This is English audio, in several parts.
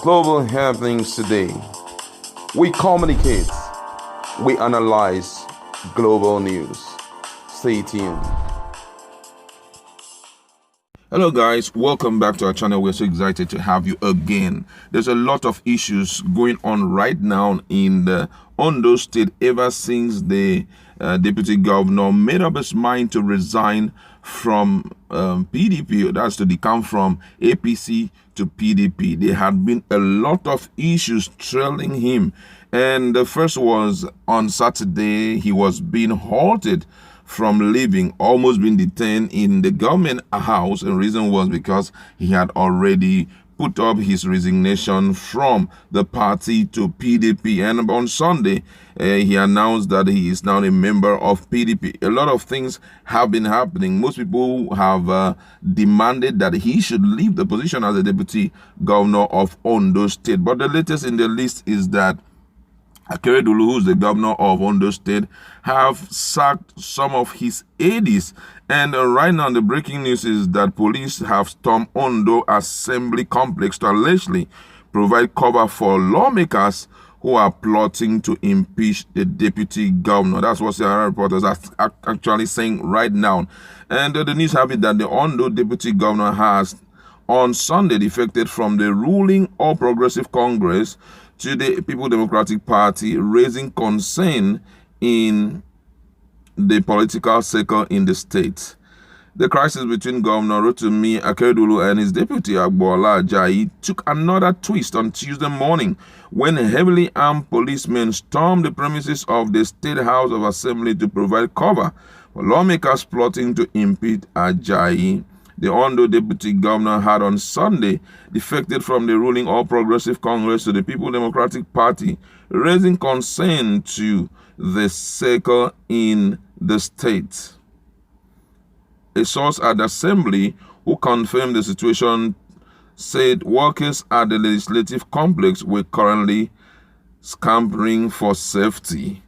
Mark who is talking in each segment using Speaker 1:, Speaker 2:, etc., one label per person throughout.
Speaker 1: global happenings today. We communicate, we analyze global news. Stay tuned.
Speaker 2: Hello guys, welcome back to our channel. We're so excited to have you again. There's a lot of issues going on right now in the Ondo state ever since the deputy governor made up his mind to resign from PDP, that's to decamp from APC to PDP. There had been a lot of issues trailing him, and the first was on Saturday. He was being halted from leaving, almost being detained in the government house, and the reason was because he had already put up his resignation from the party to PDP. And on Sunday, he announced that he is now a member of PDP. A lot of things have been happening. Most people have demanded that he should leave the position as the deputy governor of Ondo State. But the latest in the list is that Akeredolu, who is the governor of Ondo State, have sacked some of his aides. And right now, the breaking news is that police have stormed Ondo Assembly Complex to allegedly provide cover for lawmakers who are plotting to impeach the deputy governor. That's what CNN reporters are actually saying right now. And the news have it that the Ondo deputy governor has on Sunday defected from the ruling All Progressive Congress to the People Democratic Party, raising concern in the political circle in the state. The crisis between Governor Rotimi Akeredolu and his deputy Agbola Ajayi took another twist on Tuesday morning when heavily armed policemen stormed the premises of the State House of Assembly to provide cover for lawmakers plotting to impeach Ajayi. The Ondo deputy governor had on Sunday defected from the ruling All Progressive Congress to the People Democratic Party, raising concern to the circle in the state. A source at the assembly who confirmed the situation said workers at the legislative complex were currently scampering for safety.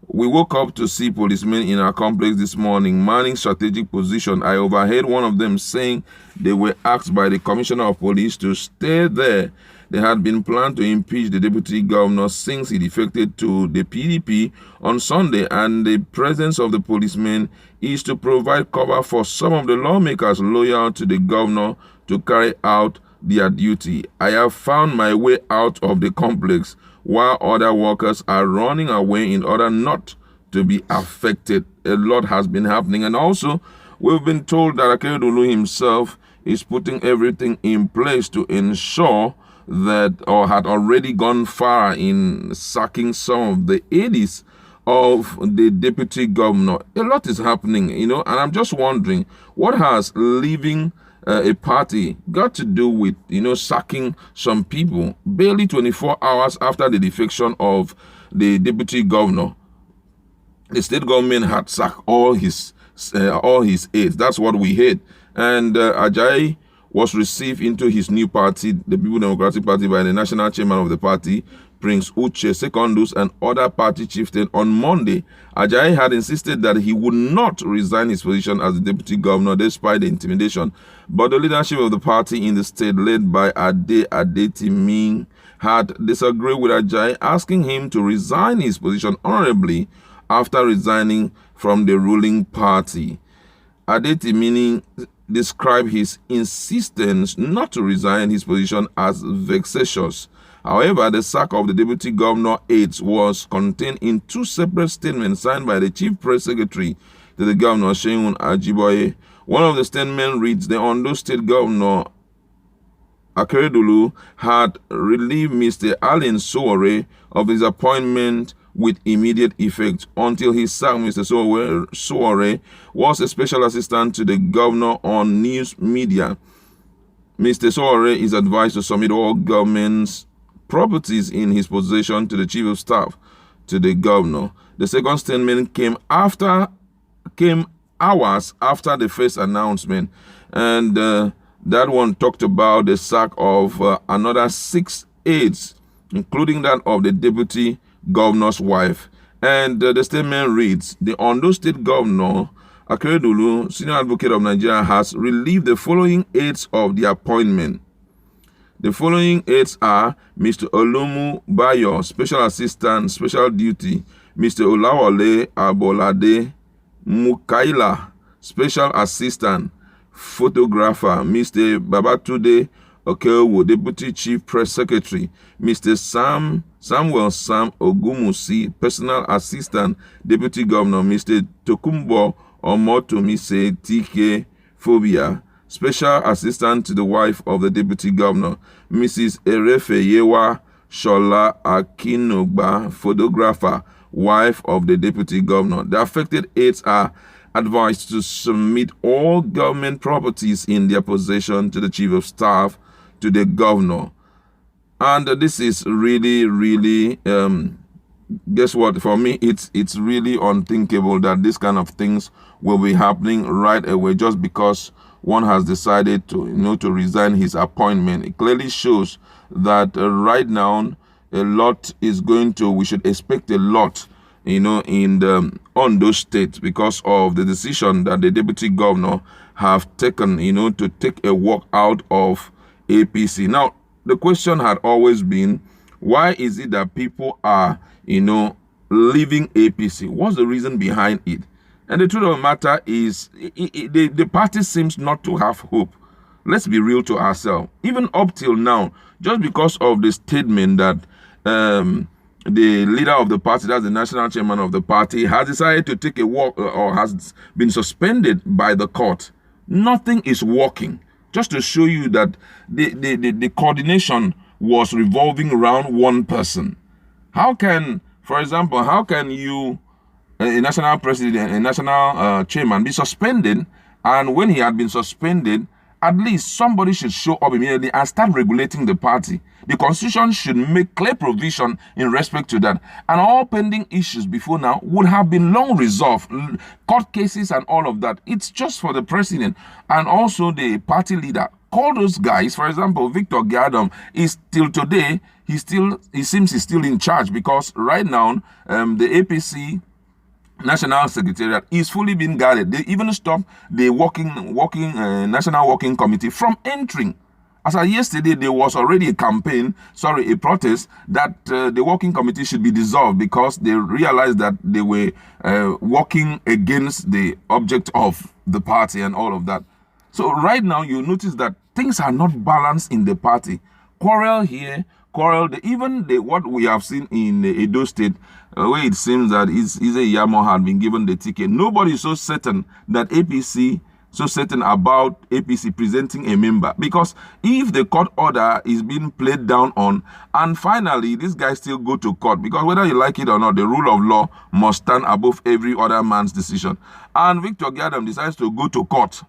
Speaker 2: We woke up to see policemen in our complex this morning manning strategic position. I overheard one of them saying they were asked by the commissioner of police to stay there. They had been planned to impeach the deputy governor since he defected to the PDP on Sunday, and the presence of the policemen is to provide cover for some of the lawmakers loyal to the governor to carry out their duty. I have found my way out of the complex while other workers are running away in order not to be affected. A lot has been happening, and also we've been told that Akeredolu himself is putting everything in place to ensure that, or had already gone far in sacking some of the aides of the deputy governor. A lot is happening, and I'm just wondering, what has leaving a party got to do with, sacking some people barely 24 hours after the defection of the deputy governor? The state government had sacked all his aides. That's what we heard. And Ajayi was received into his new party, the People Democratic Party, by the national chairman of the party, Prince Uche Secondus, and other party chieftains on Monday. Ajayi had insisted that he would not resign his position as the deputy governor despite the intimidation. But the leadership of the party in the state, led by Adetimin, had disagreed with Ajayi, asking him to resign his position honorably after resigning from the ruling party. Adetimin described his insistence not to resign his position as vexatious. However, the sack of the deputy governor aides was contained in two separate statements signed by the chief press secretary to the governor, Sheun Ajiboye. One of the statements reads, the Ondo State Governor Akeredolu had relieved Mr. Allen Sowore of his appointment with immediate effect. Until he sacked, Mr. Sowore was a special assistant to the governor on news media. Mr. Sowore is advised to submit all government's properties in his possession to the chief of staff to the governor. The second statement came hours after the first announcement, and that one talked about the sack of another 6 aides, including that of the deputy governor's wife. And the statement reads, the Ondo State Governor Akeredolu, Senior Advocate of Nigeria, has relieved the following aides of the appointment: The following aides are Mr. Olumu Bayo, Special Assistant, Special Duty, Mr. Olawale Abolade Mukaila, Special Assistant, Photographer, Mr. Babatunde Okeowo, Deputy Chief Press Secretary, Mr. Samuel Sam Ogumusi, Personal Assistant, Deputy Governor, Mr. Tokumbo Omotomise TK Phobia, Special Assistant to the wife of the Deputy Governor, Mrs. Erefeyewa Shola Akinogba, Photographer, wife of the Deputy Governor. The affected aides are advised to submit all government properties in their possession to the Chief of Staff, to the Governor. And this is really, guess what? For me, it's really unthinkable that this kind of things will be happening right away just because one has decided to, to resign his appointment. It clearly shows that right now, a lot is we should expect a lot, in the Ondo state because of the decision that the deputy governor have taken, to take a walk out of APC. Now, the question had always been, why is it that people are, leaving APC? What's the reason behind it? And the truth of the matter is, the party seems not to have hope. Let's be real to ourselves. Even up till now, just because of the statement that the leader of the party, that's the national chairman of the party, has decided to take a walk or has been suspended by the court, nothing is working. Just to show you that the coordination was revolving around one person. How can, for example, you, a national president, a national chairman, be suspended, and when he had been suspended, at least somebody should show up immediately and start regulating the party. The constitution should make clear provision in respect to that. And all pending issues before now would have been long resolved. Court cases and all of that. It's just for the president and also the party leader. Call those guys. For example, Victor Gadam is till today, he seems he's still in charge because right now, the APC National Secretariat is fully being guarded. They even stopped the National Working Committee from entering. As of yesterday, there was already a protest that the Working Committee should be dissolved because they realized that they were working against the object of the party and all of that. So right now, you notice that things are not balanced in the party. Quarrel here, quarrel there. Even what we have seen in the Edo State, where it seems that Ize Yamo had been given the ticket. Nobody is so certain that so certain about APC presenting a member, because if the court order is being played down on and finally this guy still go to court, because whether you like it or not, the rule of law must stand above every other man's decision, and Victor Gadam decides to go to court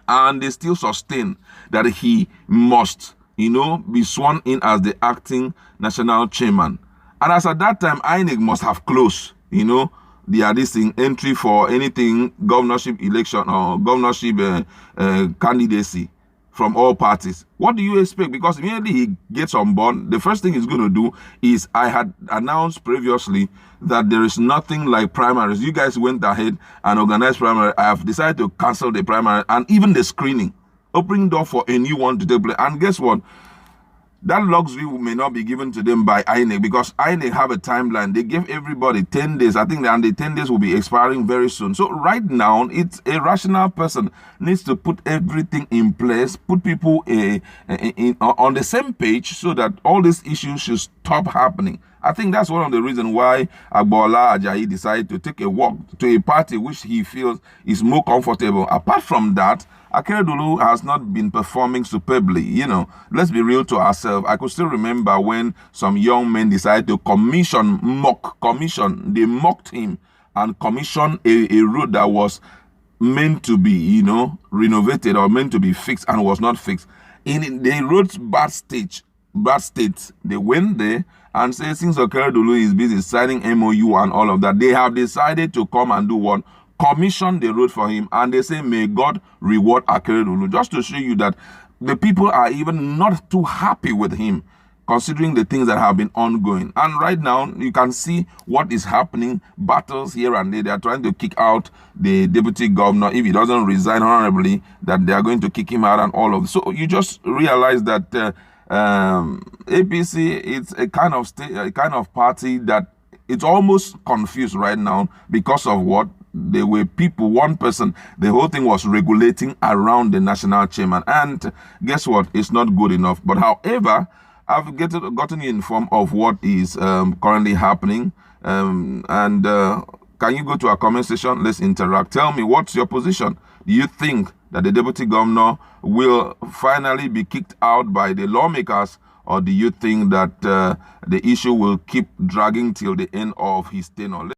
Speaker 2: and they still sustain that he must be sworn in as the acting national chairman. And as at that time, INEC must have closed the entry for anything governorship election or governorship candidacy from all parties. What do you expect? Because immediately he gets on board, the first thing he's going to do is, I had announced previously that there is nothing like primaries. You guys went ahead and organized primary. I have decided to cancel the primary and even the screening, opening door for a new one to take place. And guess what? That luxury may not be given to them by INEC because INEC have a timeline. They give everybody 10 days. I think and the 10 days will be expiring very soon. So right now, it's a rational person needs to put everything in place, put people on the same page so that all these issues should stop happening. I think that's one of the reasons why Agbola Ajayi decided to take a walk to a party which he feels is more comfortable. Apart from that, Akeredolu has not been performing superbly. Let's be real to ourselves. I could still remember when some young men decided to they mocked him and commissioned a road that was meant to be, renovated or meant to be fixed and was not fixed. In the road's bad state, they went there and said, since Akeredolu is busy signing MOU and all of that, they have decided to come and do what? Commission the road for him, and they say, may God reward Akeredolu, just to show you that the people are even not too happy with him. considering the things that have been ongoing. And right now, you can see what is happening, battles here and there. They are trying to kick out the deputy governor. If he doesn't resign honorably, that they are going to kick him out and all of this. So you just realize that APC, it's a kind of party that it's almost confused right now because of what? There were people, one person, the whole thing was regulating around the national chairman. And guess what? It's not good enough. But however, I've gotten you informed of what is currently happening. Can you go to our comment section? Let's interact. Tell me, what's your position? Do you think that the deputy governor will finally be kicked out by the lawmakers? Or do you think that the issue will keep dragging till the end of his tenure?